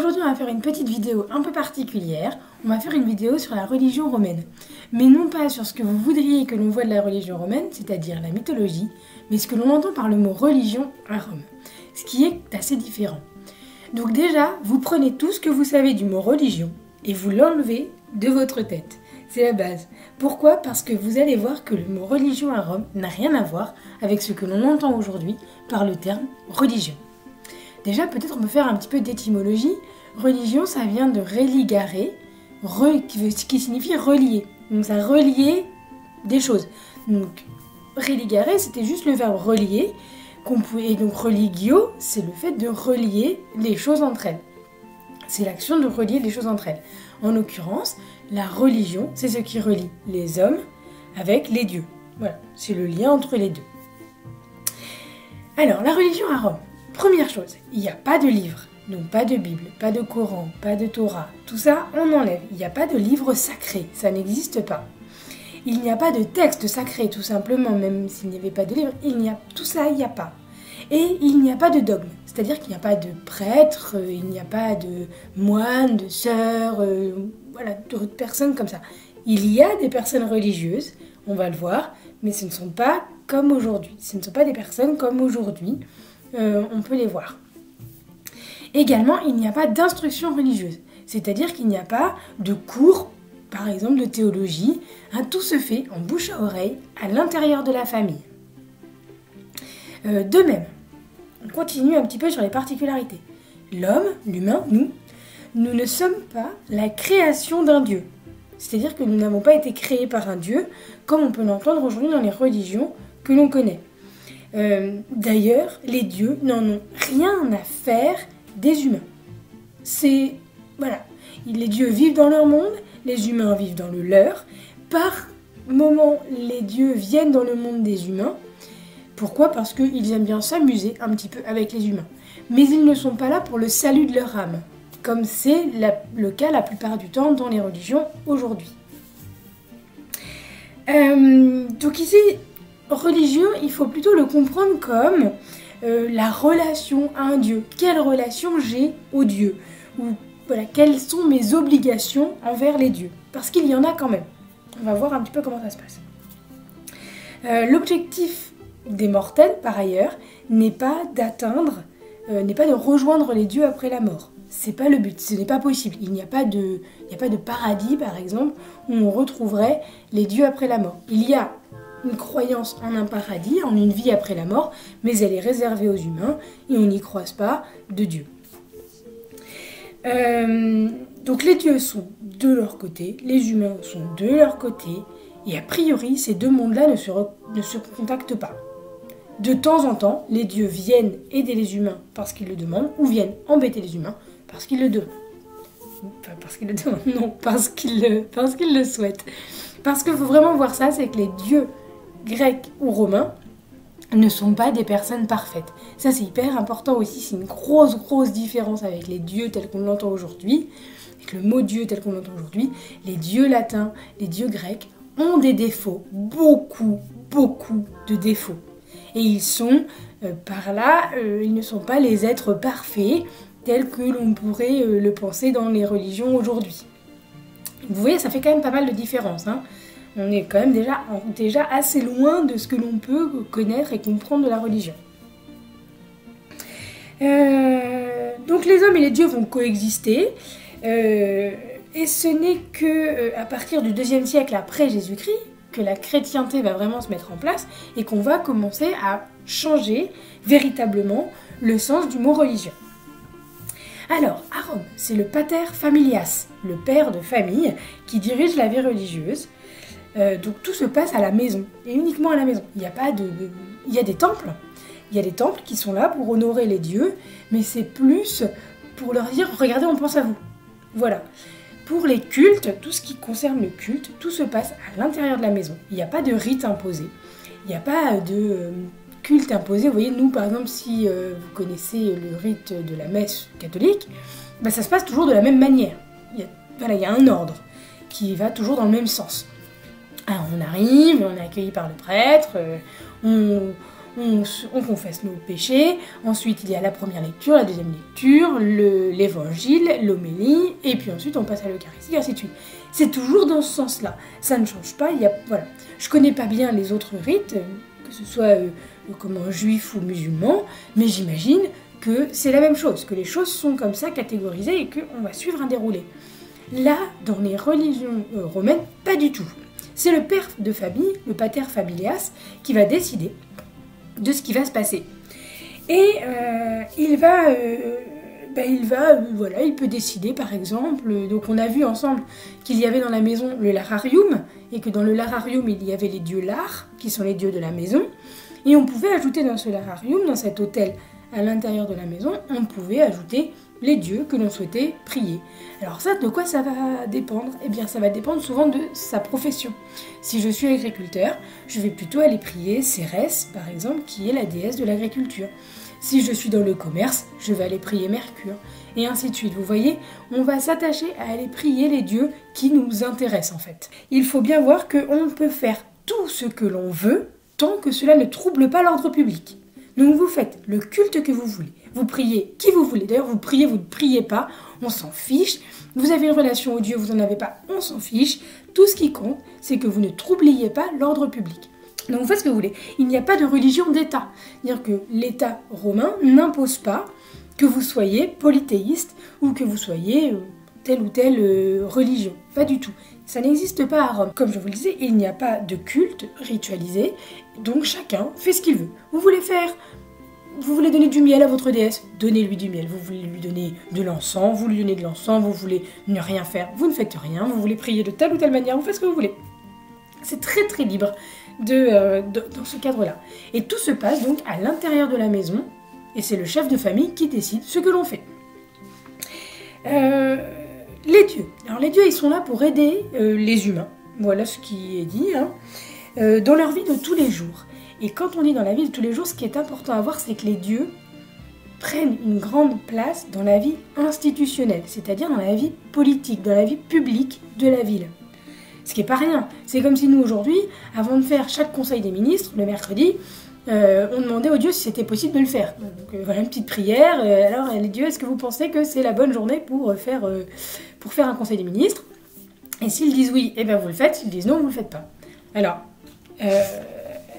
Aujourd'hui, on va faire une petite vidéo un peu particulière. On va faire une vidéo sur la religion romaine. Mais non pas sur ce que vous voudriez que l'on voit de la religion romaine, c'est-à-dire la mythologie, mais ce que l'on entend par le mot religion à Rome. Ce qui est assez différent. Donc déjà, vous prenez tout ce que vous savez du mot religion et vous l'enlevez de votre tête. C'est la base. Pourquoi ? Parce que vous allez voir que le mot religion à Rome n'a rien à voir avec ce que l'on entend aujourd'hui par le terme religion. Déjà, peut-être on peut faire un petit peu d'étymologie. Religion, ça vient de religare, qui signifie relier. Donc ça relier des choses. Donc religare, c'était juste le verbe relier. Et donc religio, c'est le fait de relier les choses entre elles. C'est l'action de relier les choses entre elles. En l'occurrence, la religion, c'est ce qui relie les hommes avec les dieux. Voilà, c'est le lien entre les deux. Alors, la religion à Rome. Première chose, il n'y a pas de livre, donc pas de Bible, pas de Coran, pas de Torah. Tout ça, on enlève. Il n'y a pas de livre sacré, ça n'existe pas. Il n'y a pas de texte sacré, tout simplement, même s'il n'y avait pas de livre, tout ça, il n'y a pas. Et il n'y a pas de dogme, c'est-à-dire qu'il n'y a pas de prêtre, il n'y a pas de moine, de sœur, voilà, d'autres personnes comme ça. Il y a des personnes religieuses, on va le voir, mais ce ne sont pas comme aujourd'hui. Ce ne sont pas des personnes comme aujourd'hui, on peut les voir. Également, il n'y a pas d'instruction religieuse, c'est-à-dire qu'il n'y a pas de cours, par exemple de théologie. Tout se fait en bouche à oreille, à l'intérieur de la famille. De même, on continue un petit peu sur les particularités. L'homme, l'humain, nous ne sommes pas la création d'un dieu. C'est-à-dire que nous n'avons pas été créés par un dieu, comme on peut l'entendre aujourd'hui dans les religions que l'on connaît. D'ailleurs, les dieux n'en ont rien à faire des humains. Voilà, les dieux vivent dans leur monde, les humains vivent dans le leur. Par moment, les dieux viennent dans le monde des humains. Pourquoi ? Parce qu'ils aiment bien s'amuser un petit peu avec les humains. Mais ils ne sont pas là pour le salut de leur âme, comme c'est le cas la plupart du temps dans les religions aujourd'hui. Donc ici, religieux, il faut plutôt le comprendre comme la relation à un dieu. Quelle relation j'ai au dieu ? Ou voilà, quelles sont mes obligations envers les dieux ? Parce qu'il y en a quand même. On va voir un petit peu comment ça se passe. L'objectif des mortels, par ailleurs, n'est pas de rejoindre les dieux après la mort. C'est pas le but, ce n'est pas possible. Il n'y a pas de paradis, par exemple, où on retrouverait les dieux après la mort. Il y a une croyance en un paradis, en une vie après la mort, mais elle est réservée aux humains et on n'y croise pas de Dieu. Donc les dieux sont de leur côté, les humains sont de leur côté, et a priori, ces deux mondes-là ne se contactent pas. De temps en temps, les dieux viennent aider les humains parce qu'ils le demandent, ou viennent embêter les humains parce qu'ils le demandent. Enfin, parce qu'ils le demandent, non, parce qu'ils le souhaitent. Parce qu'il faut vraiment voir ça, c'est que les dieux grecs ou romains ne sont pas des personnes parfaites. Ça, c'est hyper important aussi, c'est une grosse différence avec les dieux tels qu'on l'entend aujourd'hui, avec le mot dieu tel qu'on l'entend aujourd'hui. Les dieux latins, les dieux grecs ont des défauts, beaucoup de défauts. Et ils sont, par là, ils ne sont pas les êtres parfaits tels que l'on pourrait le penser dans les religions aujourd'hui. Vous voyez, ça fait quand même pas mal de différence. On est quand même déjà assez loin de ce que l'on peut connaître et comprendre de la religion. Donc les hommes et les dieux vont coexister. Et ce n'est qu'à partir du 2e siècle après Jésus-Christ que la chrétienté va vraiment se mettre en place et qu'on va commencer à changer véritablement le sens du mot religion. Alors, à Rome, c'est le pater familias, le père de famille, qui dirige la vie religieuse. Donc tout se passe à la maison, et uniquement à la maison. Il y a des temples. Il y a des temples qui sont là pour honorer les dieux, mais c'est plus pour leur dire « Regardez, on pense à vous ». Voilà. Pour les cultes, tout ce qui concerne le culte, tout se passe à l'intérieur de la maison. Il n'y a pas de rite imposé. Il n'y a pas de culte imposé. Vous voyez, nous, par exemple, si vous connaissez le rite de la messe catholique, ça se passe toujours de la même manière. Il y a un ordre qui va toujours dans le même sens. Alors, on arrive, on est accueilli par le prêtre, on on confesse nos péchés, ensuite il y a la première lecture, la deuxième lecture, l'évangile, l'homélie, et puis ensuite on passe à l'Eucharistie, et ainsi de suite. C'est toujours dans ce sens-là, ça ne change pas, voilà. Je connais pas bien les autres rites, que ce soit juifs ou musulmans, mais j'imagine que c'est la même chose, que les choses sont comme ça catégorisées et qu'on va suivre un déroulé. Là, dans les religions romaines, pas du tout. C'est le père de famille, le pater familias, qui va décider de ce qui va se passer. Et il peut décider par exemple, donc on a vu ensemble qu'il y avait dans la maison le lararium, et que dans le lararium il y avait les dieux lar, qui sont les dieux de la maison, et on pouvait ajouter dans ce lararium, dans cet autel à l'intérieur de la maison, on pouvait ajouter les dieux que l'on souhaitait prier. Alors ça, de quoi ça va dépendre ? Eh bien, ça va dépendre souvent de sa profession. Si je suis agriculteur, je vais plutôt aller prier Cérès, par exemple, qui est la déesse de l'agriculture. Si je suis dans le commerce, je vais aller prier Mercure, et ainsi de suite. Vous voyez, on va s'attacher à aller prier les dieux qui nous intéressent en fait. Il faut bien voir qu'on peut faire tout ce que l'on veut, tant que cela ne trouble pas l'ordre public. Donc vous faites le culte que vous voulez, vous priez qui vous voulez, d'ailleurs vous priez, vous ne priez pas, on s'en fiche, vous avez une relation au Dieu, vous n'en avez pas, on s'en fiche, tout ce qui compte, c'est que vous ne troubliez pas l'ordre public. Donc vous faites ce que vous voulez, il n'y a pas de religion d'État, c'est-à-dire que l'État romain n'impose pas que vous soyez polythéiste ou que vous soyez telle ou telle religion, pas du tout. Ça n'existe pas à Rome. Comme je vous le disais, il n'y a pas de culte ritualisé, donc chacun fait ce qu'il veut. Vous voulez donner du miel à votre déesse, donnez-lui du miel. Vous voulez lui donner de l'encens, vous lui donnez de l'encens, vous voulez ne rien faire, vous ne faites rien, vous voulez prier de telle ou telle manière, vous faites ce que vous voulez. C'est très très libre dans ce cadre-là. Et tout se passe donc à l'intérieur de la maison, et c'est le chef de famille qui décide ce que l'on fait. Les dieux. Alors les dieux, ils sont là pour aider les humains. Voilà ce qui est dit, dans leur vie de tous les jours. Et quand on dit dans la vie de tous les jours, ce qui est important à voir, c'est que les dieux prennent une grande place dans la vie institutionnelle, c'est-à-dire dans la vie politique, dans la vie publique de la ville. Ce qui n'est pas rien. C'est comme si nous, aujourd'hui, avant de faire chaque conseil des ministres, le mercredi, on demandait aux dieux si c'était possible de le faire. Donc voilà une petite prière. Alors les dieux, est-ce que vous pensez que c'est la bonne journée pour faire un conseil des ministres ? Et s'ils disent oui, eh bien vous le faites. S'ils disent non, vous le faites pas. Alors,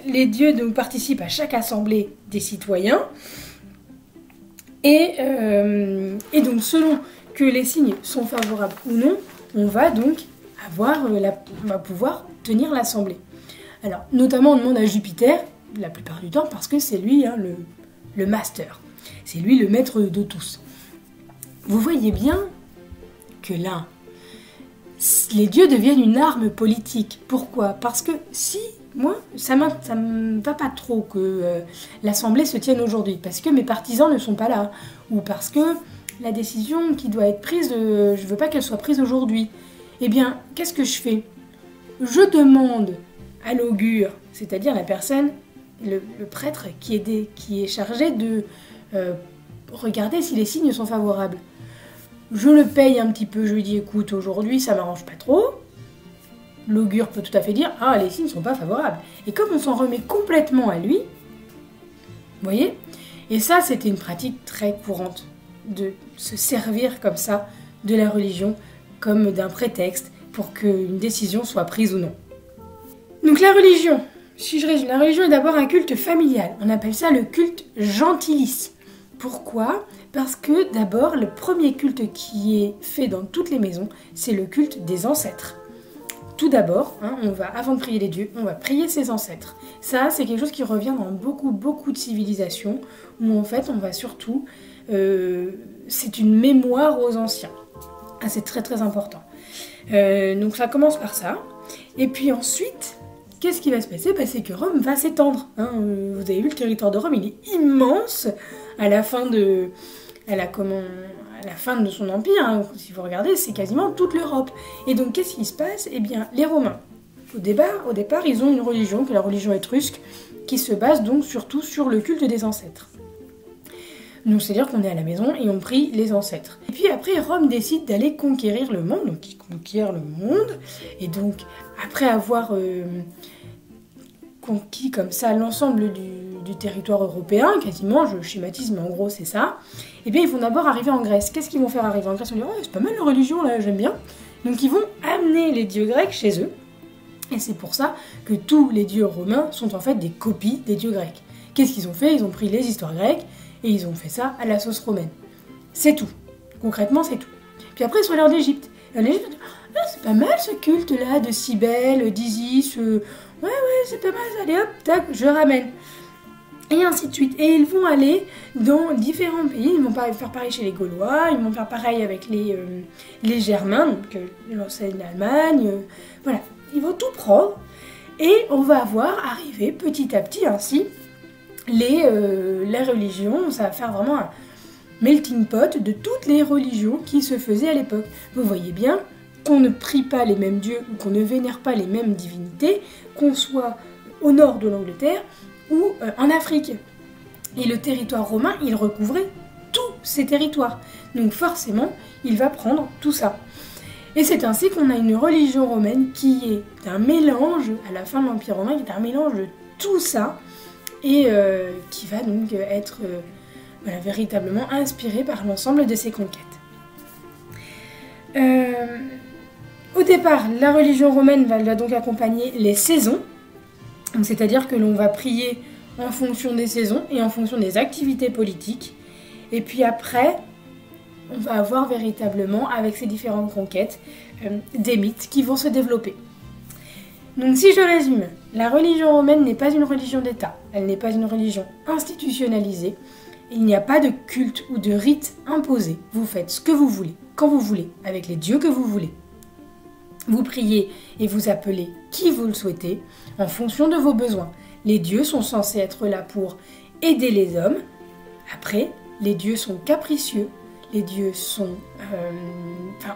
les dieux donc participent à chaque assemblée des citoyens. Et donc selon que les signes sont favorables ou non, on va donc on va pouvoir tenir l'assemblée. Alors, notamment on demande à Jupiter, la plupart du temps, parce que c'est lui le master. C'est lui le maître de tous. Vous voyez bien que là, les dieux deviennent une arme politique. Pourquoi ? Parce que moi, ça me va pas trop que l'Assemblée se tienne aujourd'hui, parce que mes partisans ne sont pas là, ou parce que la décision qui doit être prise, je veux pas qu'elle soit prise aujourd'hui. Eh bien, qu'est-ce que je fais ? Je demande à l'augure, c'est-à-dire la personne, le prêtre qui est chargé de regarder si les signes sont favorables. Je le paye un petit peu, je lui dis écoute, aujourd'hui ça m'arrange pas trop. L'augure peut tout à fait dire ah, les signes sont pas favorables. Et comme on s'en remet complètement à lui, vous voyez ? Et ça, c'était une pratique très courante de se servir comme ça de la religion comme d'un prétexte pour qu'une décision soit prise ou non. Donc la religion, si je résume, la religion est d'abord un culte familial. On appelle ça le culte gentilis. Pourquoi ? Parce que d'abord, le premier culte qui est fait dans toutes les maisons, c'est le culte des ancêtres. Tout d'abord, avant de prier les dieux, on va prier ses ancêtres. Ça, c'est quelque chose qui revient dans beaucoup de civilisations, où en fait, on va surtout... c'est une mémoire aux anciens. Ah, c'est très très important. Donc ça commence par ça. Et puis ensuite, qu'est-ce qui va se passer ? C'est que Rome va s'étendre. Vous avez vu, le territoire de Rome, il est immense à la fin de son empire. Si vous regardez, c'est quasiment toute l'Europe. Et donc, qu'est-ce qui se passe ? Eh bien, les Romains, au départ, ils ont une religion, qui est la religion étrusque, qui se base donc surtout sur le culte des ancêtres. Donc c'est-à-dire qu'on est à la maison et on prie les ancêtres. Et puis après, Rome décide d'aller conquérir le monde, donc il conquiert le monde, et donc après avoir conquis comme ça l'ensemble du territoire européen, quasiment, je schématise, mais en gros c'est ça, eh bien ils vont d'abord arriver en Grèce. Qu'est-ce qu'ils vont faire arriver en Grèce? On dit, oh, c'est pas mal la religion là, j'aime bien. Donc ils vont amener les dieux grecs chez eux, et c'est pour ça que tous les dieux romains sont en fait des copies des dieux grecs. Qu'est-ce qu'ils ont fait? Ils ont pris les histoires grecques, et ils ont fait ça à la sauce romaine. C'est tout. Concrètement, c'est tout. Puis après, ils sont allés en Égypte. Et en Égypte, ah, c'est pas mal ce culte-là de Cybèle, d'Isis. Ouais, c'est pas mal, allez hop, tac, je ramène. Et ainsi de suite. Et ils vont aller dans différents pays. Ils vont faire pareil chez les Gaulois, ils vont faire pareil avec les Germains, donc l'ancienne Allemagne. Voilà, ils vont tout prendre. Et on va voir arriver petit à petit ainsi les religions. Ça va faire vraiment un melting pot de toutes les religions qui se faisaient à l'époque. Vous voyez bien qu'on ne prie pas les mêmes dieux ou qu'on ne vénère pas les mêmes divinités, qu'on soit au nord de l'Angleterre ou en Afrique. Et le territoire romain, il recouvrait tous ces territoires. Donc forcément, il va prendre tout ça. Et c'est ainsi qu'on a une religion romaine qui est un mélange, à la fin de l'Empire romain, qui est un mélange de tout ça, et qui va donc être véritablement inspirée par l'ensemble de ses conquêtes. Au départ, la religion romaine va donc accompagner les saisons, c'est-à-dire que l'on va prier en fonction des saisons et en fonction des activités politiques. Et puis après, on va avoir véritablement, avec ces différentes conquêtes, des mythes qui vont se développer. Donc si je résume, la religion romaine n'est pas une religion d'État, elle n'est pas une religion institutionnalisée, il n'y a pas de culte ou de rite imposé. Vous faites ce que vous voulez, quand vous voulez, avec les dieux que vous voulez. Vous priez et vous appelez qui vous le souhaitez, en fonction de vos besoins. Les dieux sont censés être là pour aider les hommes. Après, les dieux sont capricieux, les dieux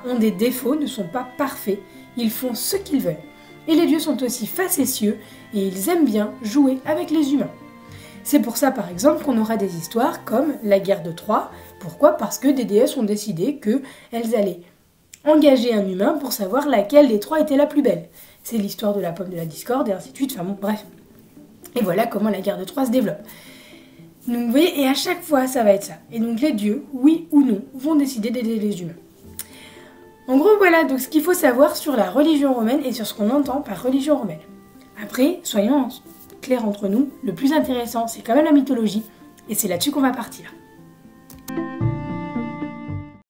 ont des défauts, ne sont pas parfaits, ils font ce qu'ils veulent. Et les dieux sont aussi facétieux et ils aiment bien jouer avec les humains. C'est pour ça, par exemple, qu'on aura des histoires comme la guerre de Troie. Pourquoi? Parce que des déesses ont décidé qu'elles allaient engager un humain pour savoir laquelle des trois était la plus belle. C'est l'histoire de la pomme de la discorde et ainsi de suite. Enfin bon, bref. Et voilà comment la guerre de Troie se développe. Donc vous voyez, et à chaque fois, ça va être ça. Et donc les dieux, oui ou non, vont décider d'aider les humains. En gros, voilà donc ce qu'il faut savoir sur la religion romaine et sur ce qu'on entend par religion romaine. Après, soyons clairs entre nous, le plus intéressant, c'est quand même la mythologie, et c'est là-dessus qu'on va partir.